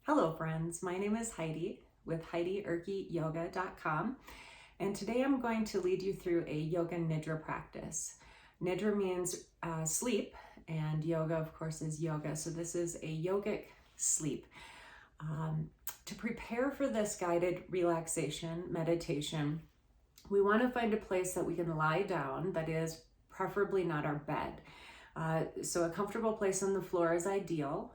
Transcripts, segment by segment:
Hello friends, my name is Heidi with HeidiIrkeYoga.com, and today I'm going to lead you through a yoga nidra practice. Nidra means sleep, and yoga of course is yoga, so this is a yogic sleep. To prepare for this guided relaxation meditation, we want to find a place that we can lie down, that is preferably not our bed. So a comfortable place on the floor is ideal.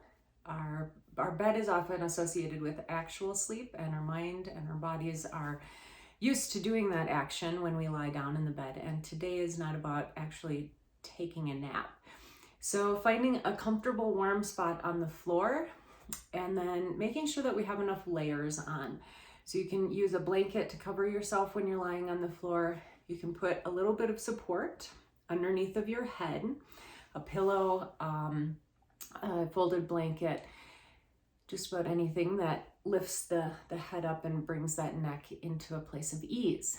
Our bed is often associated with actual sleep, and our mind and our bodies are used to doing that action when we lie down in the bed. And today is not about actually taking a nap. So finding a comfortable warm spot on the floor, and then making sure that we have enough layers on. So you can use a blanket to cover yourself when you're lying on the floor. You can put a little bit of support underneath of your head, a pillow, a folded blanket, just about anything that lifts the head up and brings that neck into a place of ease.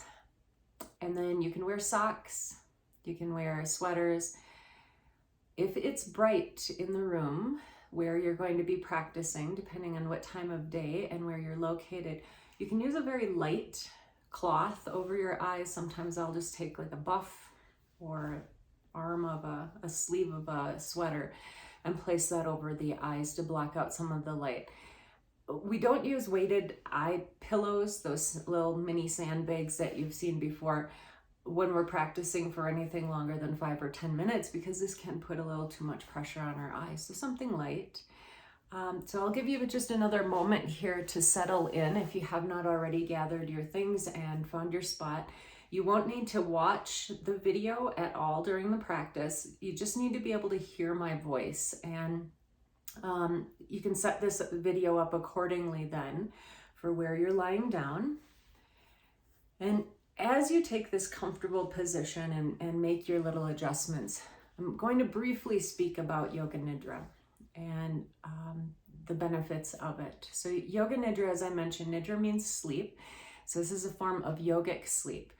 And then you can wear socks, you can wear sweaters. If it's bright in the room where you're going to be practicing, depending on what time of day and where you're located, you can use a very light cloth over your eyes. Sometimes I'll just take like a buff or arm of a sleeve of a sweater and place that over the eyes to block out some of the light. We don't use weighted eye pillows, those little mini sandbags that you've seen before, when we're practicing for anything longer than 5 or 10 minutes, because this can put a little too much pressure on our eyes. So something light. So I'll give you just another moment here to settle in if you have not already gathered your things and found your spot. You won't need to watch the video at all during the practice. You just need to be able to hear my voice, and you can set this video up accordingly then for where you're lying down. And as you take this comfortable position and make your little adjustments, I'm going to briefly speak about Yoga Nidra and the benefits of it. So Yoga Nidra, as I mentioned, Nidra means sleep. So this is a form of yogic sleep.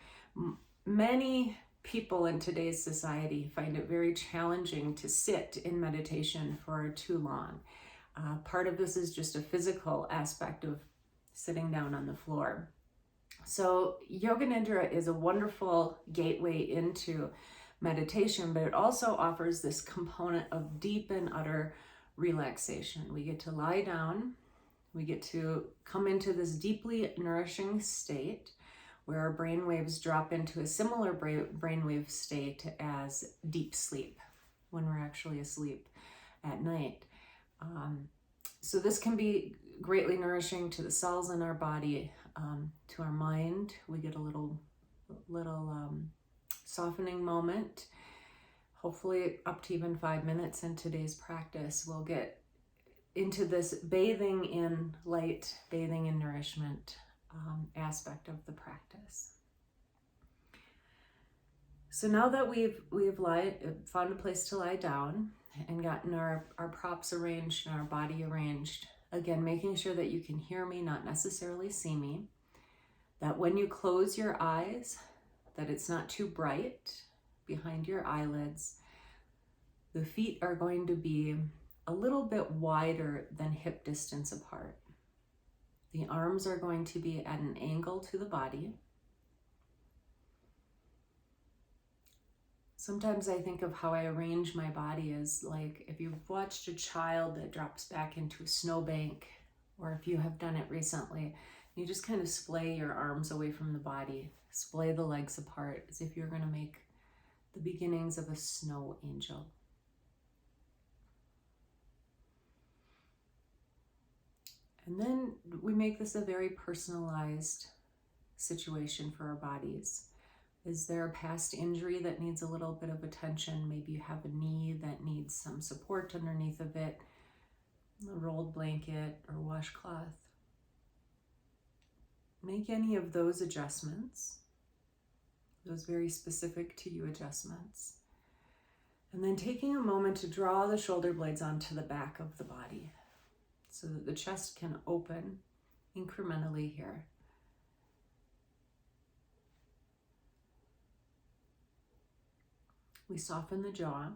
Many people in today's society find it very challenging to sit in meditation for too long. Part of this is just a physical aspect of sitting down on the floor. So Yoga Nidra is a wonderful gateway into meditation, but it also offers this component of deep and utter relaxation. We get to lie down, we get to come into this deeply nourishing state where our brain waves drop into a similar brainwave state as deep sleep when we're actually asleep at night. So this can be greatly nourishing to the cells in our body, to our mind. We get a little softening moment. Hopefully up to even 5 minutes in today's practice, we'll get into this bathing in light, bathing in nourishment aspect of the practice. So now that we've found a place to lie down and gotten our props arranged and our body arranged, again, making sure that you can hear me, not necessarily see me, that when you close your eyes, that it's not too bright behind your eyelids. The feet are going to be a little bit wider than hip distance apart. The arms are going to be at an angle to the body. Sometimes I think of how I arrange my body as like if you've watched a child that drops back into a snowbank, or if you have done it recently, you just kind of splay your arms away from the body, splay the legs apart as if you're going to make the beginnings of a snow angel. And then we make this a very personalized situation for our bodies. Is there a past injury that needs a little bit of attention? Maybe you have a knee that needs some support underneath of it, a rolled blanket or washcloth. Make any of those adjustments, those very specific to you adjustments. And then taking a moment to draw the shoulder blades onto the back of the body, so that the chest can open incrementally here. We soften the jaw.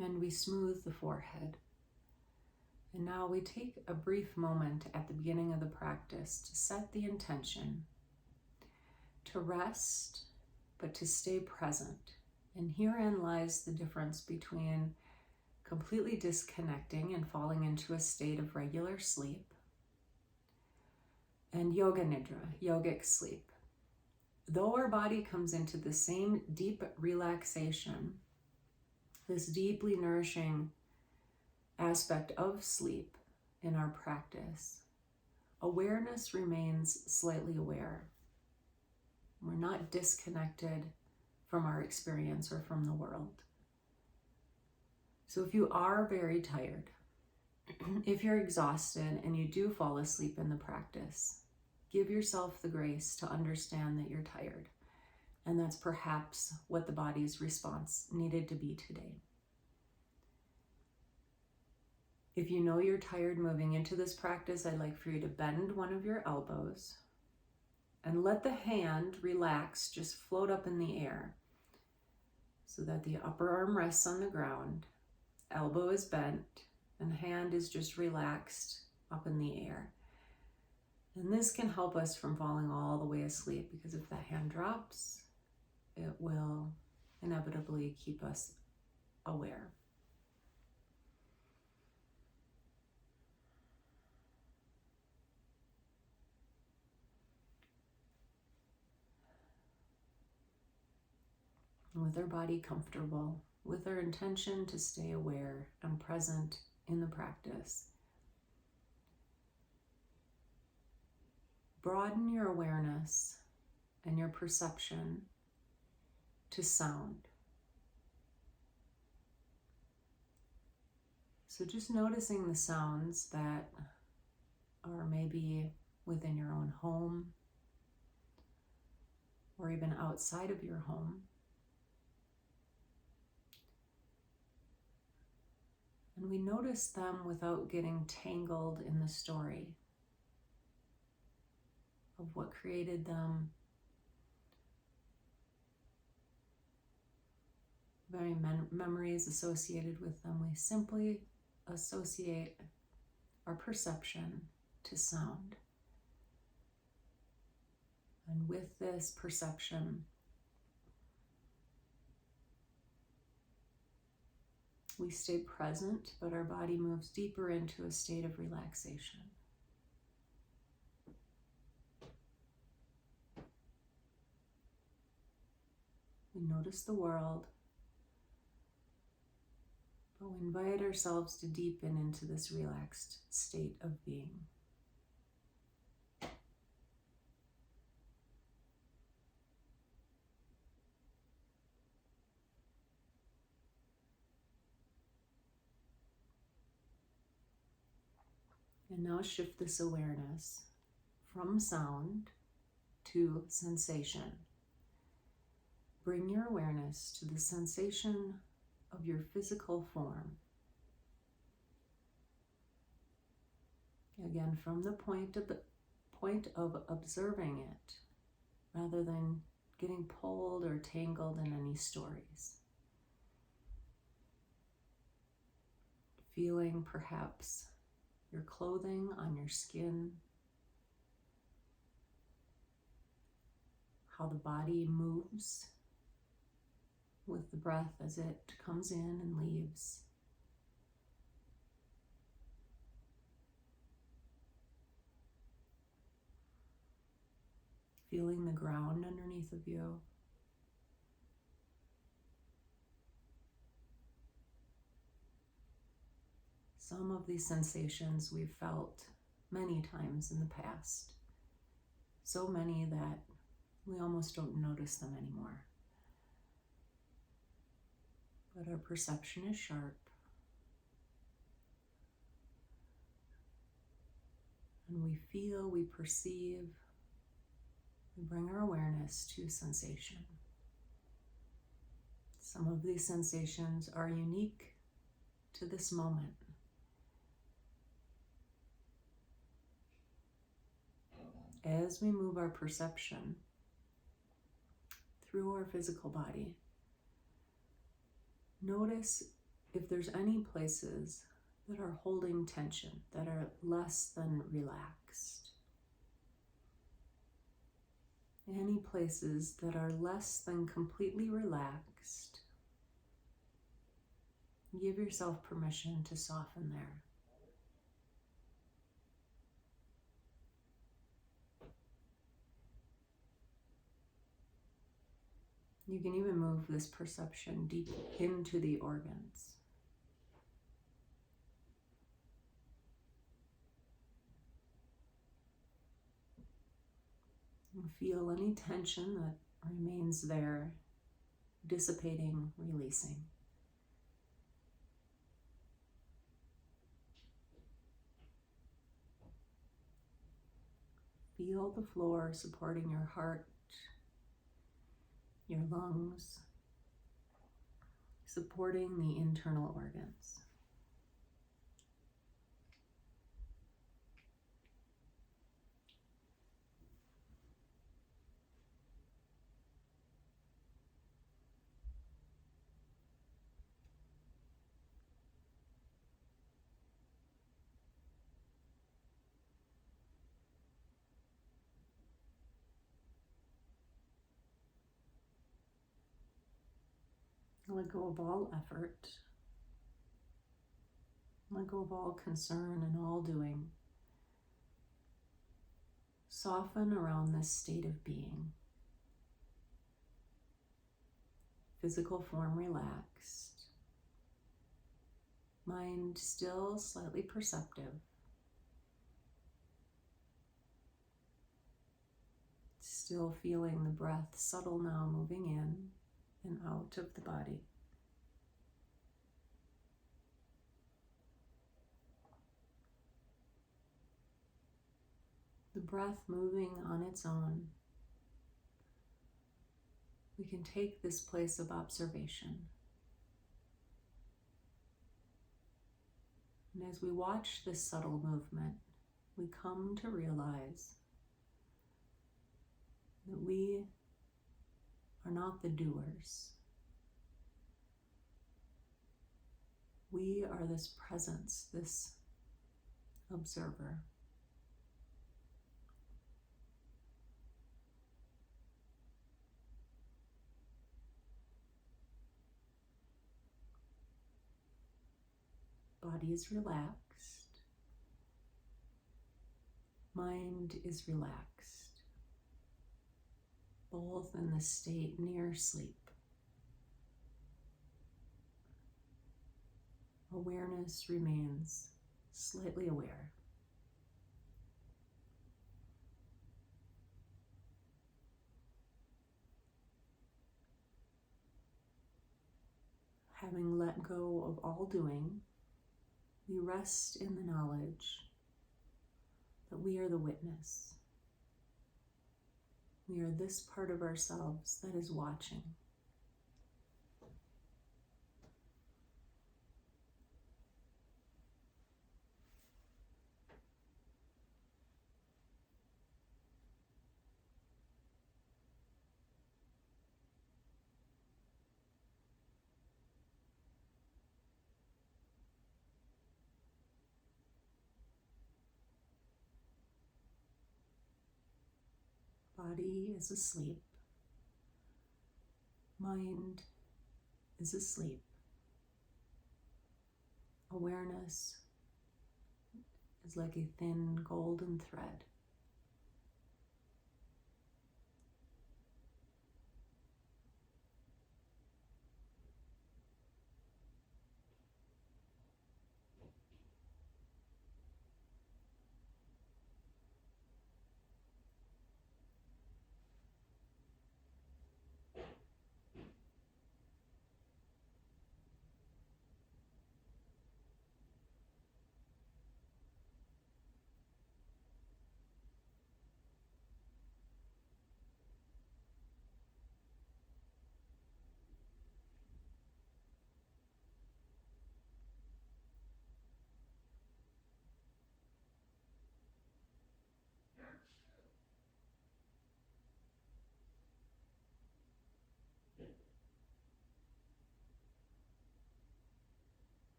And we smooth the forehead. And now we take a brief moment at the beginning of the practice to set the intention to rest, but to stay present. And herein lies the difference between completely disconnecting and falling into a state of regular sleep and yoga nidra, yogic sleep. Though our body comes into the same deep relaxation, this deeply nourishing aspect of sleep in our practice, awareness remains slightly aware. We're not disconnected from our experience or from the world. So if you are very tired, if you're exhausted and you do fall asleep in the practice, give yourself the grace to understand that you're tired. And that's perhaps what the body's response needed to be today. If you know you're tired moving into this practice, I'd like for you to bend one of your elbows and let the hand relax, just float up in the air so that the upper arm rests on the ground, elbow is bent, and hand is just relaxed up in the air. And this can help us from falling all the way asleep, because if that hand drops, it will inevitably keep us aware. With our body comfortable, with our intention to stay aware and present in the practice, broaden your awareness and your perception to sound. So just noticing the sounds that are maybe within your own home or even outside of your home. And we notice them without getting tangled in the story of what created them, very memories associated with them. We simply associate our perception to sound. And with this perception, we stay present, but our body moves deeper into a state of relaxation. We notice the world, but we invite ourselves to deepen into this relaxed state of being. And now shift this awareness from sound to sensation. Bring your awareness to the sensation of your physical form. Again, from the point of observing it, rather than getting pulled or tangled in any stories. Feeling perhaps your clothing on your skin, how the body moves with the breath as it comes in and leaves. Feeling the ground underneath of you. Some of these sensations we've felt many times in the past. So many that we almost don't notice them anymore. But our perception is sharp. And we feel, we perceive, we bring our awareness to sensation. Some of these sensations are unique to this moment. As we move our perception through our physical body, notice if there's any places that are holding tension, that are less than relaxed, any places that are less than completely relaxed, give yourself permission to soften there. You can even move this perception deep into the organs. And feel any tension that remains there, dissipating, releasing. Feel the floor supporting your heart, your lungs, supporting the internal organs. Let go of all effort. Let go of all concern and all doing. Soften around this state of being. Physical form relaxed. Mind still slightly perceptive. Still feeling the breath subtle now, moving in and out of the body. The breath moving on its own. We can take this place of observation. And as we watch this subtle movement, we come to realize that we are not the doers. We are this presence, this observer. Body is relaxed. Mind is relaxed. Both in the state near sleep. Awareness remains slightly aware. Having let go of all doing, we rest in the knowledge that we are the witness. We are this part of ourselves that is watching. Body is asleep. Mind is asleep. Awareness is like a thin golden thread.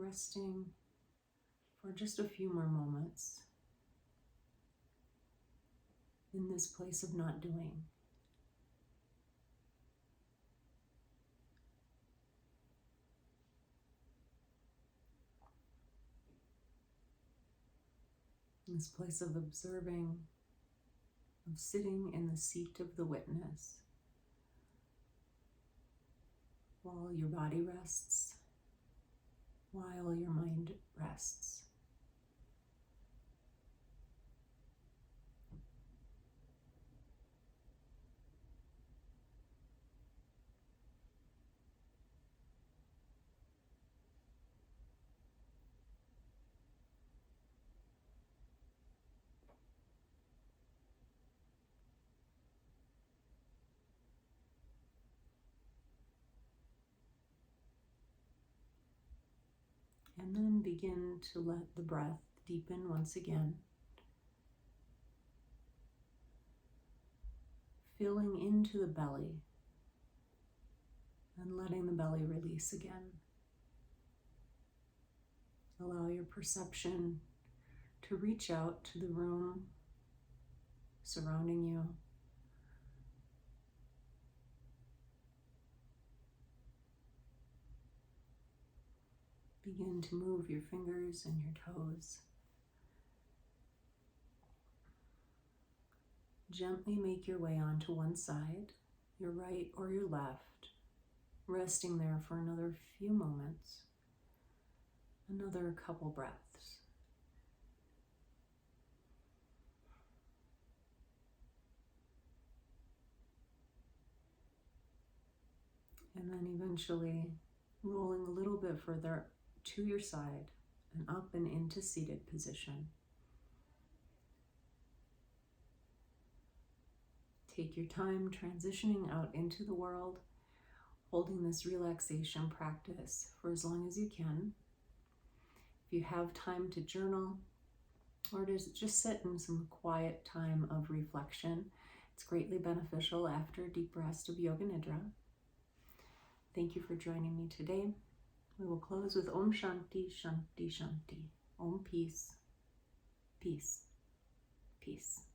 resting for just a few more moments in this place of not doing. This place of observing, of sitting in the seat of the witness while your body rests, while your mind rests. And then begin to let the breath deepen once again, filling into the belly and letting the belly release again. Allow your perception to reach out to the room surrounding you. Begin to move your fingers and your toes. Gently make your way onto one side, your right or your left, resting there for another few moments, another couple breaths. And then eventually rolling a little bit further to your side and up and into seated position. Take your time transitioning out into the world, holding this relaxation practice for as long as you can. If you have time to journal or to just sit in some quiet time of reflection, it's greatly beneficial after a deep rest of Yoga Nidra. Thank you for joining me today. We will close with Om Shanti, Shanti, Shanti. Om Peace, Peace, Peace.